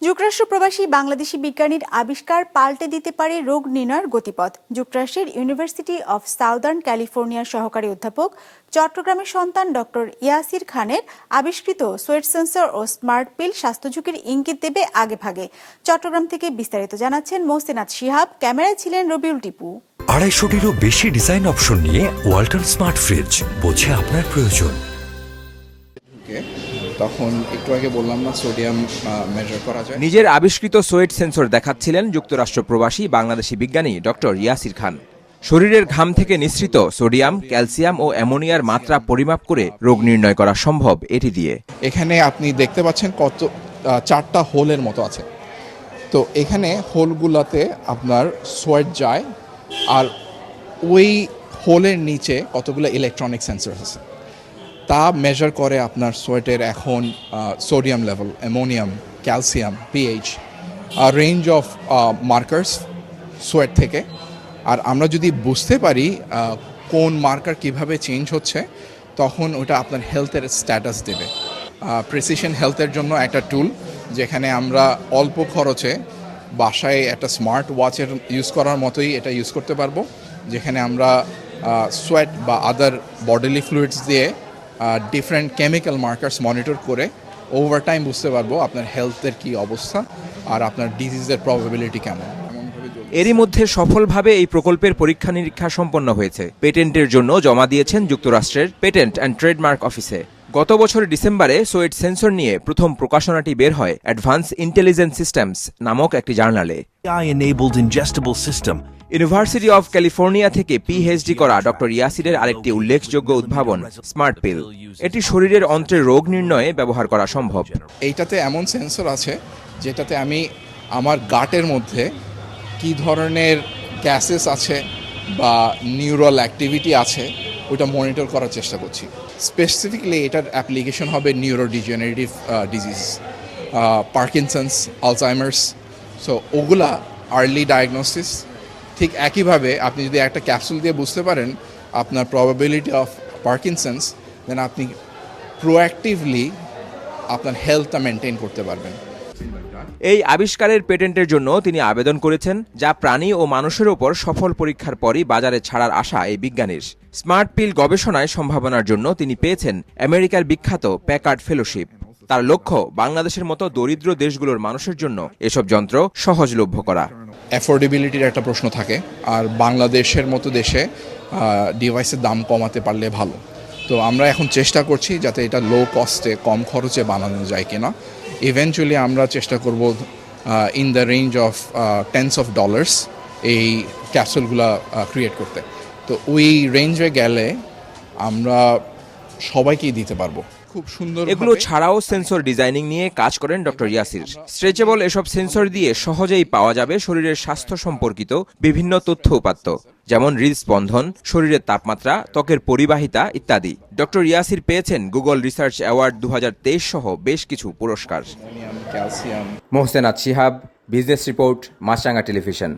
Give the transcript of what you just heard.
যুক্তরাষ্ট্র প্রবাসী বাংলাদেশি বিজ্ঞানীর আবিষ্কার পাল্টে দিতে পারে রোগ নির্ণয়ের গতিপথ। যুক্তরাষ্ট্রের ইউনিভার্সিটি অফ সাউদার্ন ক্যালিফোর্নিয়ার সহকারী অধ্যাপক, চট্টগ্রামের সন্তান ডক্টর ইয়াসির খানের আবিষ্কৃত সোয়েট সেন্সর ও স্মার্ট পিল স্বাস্থ্য ঝুঁকির ইঙ্গিত দেবে আগেভাগে। চট্টগ্রাম থেকে বিস্তারিত জানাচ্ছেন মোহসেনাত শিহাব, ক্যামেরায় ছিলেন রবিউল টিপু। 250-টিরও বেশি ডিজাইন অপশন নিয়ে ওয়ালটন স্মার্ট ফ্রিজ, বোঝে আপনার প্রয়োজন। তখন একটু আগে বললাম না, সোডিয়াম মেজার করা যায়। নিজের আবিষ্কৃত সোয়েট সেন্সর দেখাচ্ছিলেন যুক্তরাষ্ট্র প্রবাসী বাংলাদেশি বিজ্ঞানী ডক্টর ইয়াসির খান। শরীরের ঘাম থেকে নিঃসৃত সোডিয়াম, ক্যালসিয়াম ও অ্যামোনিয়ার মাত্রা পরিমাপ করে রোগ নির্ণয় করা সম্ভব এটি দিয়ে। এখানে আপনি দেখতে পাচ্ছেন কত 4টা হোলের মতো আছে। তো এখানে হোলগুলোতে আপনার সোয়েট যায়, আর ওই হোলের নিচে কতগুলো ইলেকট্রনিক সেন্সর আছে, তা মেজার করে আপনার সোয়েটের এখন sodium level, ammonium, calcium, pH, range of markers sweat থেকে। আর আমরা যদি বুঝতে পারি কোন মার্কার কিভাবে চেঞ্জ হচ্ছে, তখন ওটা আপনার হেলথের স্ট্যাটাস দেবে। প্রেসিশন হেলথের জন্য একটা টুল, যেখানে আমরা অল্প খরচে বাসায় একটা স্মার্ট ওয়াচের ইউজ করার মতোই এটা ইউজ করতে পারবো, যেখানে আমরা সোয়েট বা আদার বডিলি ফ্লুইডস দিয়ে ডিফারেন্ট কেমিক্যাল মার্কার্স মনিটর করে ওভার টাইম বুঝতে পারবো আপনার হেলথের কি অবস্থা আর আপনার ডিজিজের প্রবাবিলিটি কেমন। এরই মধ্যে সফলভাবে এই প্রকল্পের পরীক্ষা নিরীক্ষা সম্পন্ন হয়েছে। পেটেন্টের জন্য জমা দিয়েছেন যুক্তরাষ্ট্রের পেটেন্ট অ্যান্ড ট্রেডমার্ক অফিসে। গত বছর ডিসেম্বরে সোয়েট সেন্সর নিয়ে প্রথম প্রকাশনাটি বের হয় অ্যাডভান্স ইন্টেলিজেন্স সিস্টেমস নামক একটি জার্নালে। AI-enabled ingestible system. University of California থেকে পিএইচডি করা ডক্টর ইয়াসিরের আরেকটি উল্লেখযোগ্য উদ্ভাবন স্মার্ট পিল। এটি শরীরের অন্ত্রের রোগ নির্ণয়ে ব্যবহার করা সম্ভব। এইটাতে এমন সেন্সর আছে যেটাতে আমি আমার গাটের মধ্যে কি ধরনের গ্যাসেস আছে বা নিউরাল অ্যাক্টিভিটি আছে ওটা মনিটর করার চেষ্টা করছি। স্পেসিফিকলি এটার অ্যাপ্লিকেশন হবে neurodegenerative disease, Parkinson's, Alzheimer's. So ওগুলা আর্লি ডায়াগনোসিস। ঠিক একইভাবে আপনি যদি একটা ক্যাপসুল দিয়ে বুঝতে পারেন আপনার প্রবাবিলিটি অফ পার্কিনসন্স, দেন আপনি প্রোঅ্যাক্টিভলি আপনার হেলথটা মেনটেন করতে পারবেন। এই আবিষ্কারের পেটেন্টের জন্য তিনি আবেদন করেছেন, যা প্রাণী ও মানুষের ওপর সফল পরীক্ষার পরই বাজারে ছাড়ার আশা এই বিজ্ঞানীর। স্মার্ট পিল গবেষণায় সম্ভাবনার জন্য তিনি পেয়েছেন আমেরিকার বিখ্যাত প্যাকার্ড ফেলোশিপ। তার লক্ষ্য বাংলাদেশের মতো দরিদ্র দেশগুলোর মানুষের জন্য এসব যন্ত্র সহজলভ্য করা। অ্যাফোর্ডেবিলিটির একটা প্রশ্ন থাকে, আর বাংলাদেশের মতো দেশে ডিভাইসের দাম কমাতে পারলে ভালো। তো আমরা এখন চেষ্টা করছি যাতে এটা লো কস্টে, কম খরচে বানানো যায় কিনা। ইভেনচুয়ালি আমরা চেষ্টা করব in the range of tense of dollars এই ক্যাপসুলগুলো ক্রিয়েট করতে। তো ওই রেঞ্জে গেলে আমরা সবাইকেই দিতে পারবো। খুব সুন্দর। এগুলো ছাড়াও সেন্সর ডিজাইনিং নিয়ে কাজ করেন ডক্টর ইয়াসির। স্ট্রেচেবল এসব সেন্সর দিয়ে সহজেই পাওয়া যাবে শরীরের স্বাস্থ্য সম্পর্কিত বিভিন্ন তথ্য উপাত্ত, যেমন হৃদস্পন্দন, শরীরের তাপমাত্রা, ত্বকের পরিবাহিতা ইত্যাদি। ডক্টর ইয়াসির পেয়েছেন গুগল রিসার্চ অ্যাওয়ার্ড 2023 সহ বেশ কিছু পুরস্কার। ক্যালসিয়াম। মোহসেনাত শিহাব, বিজনেস রিপোর্ট, মাছরাঙা টেলিভিশন।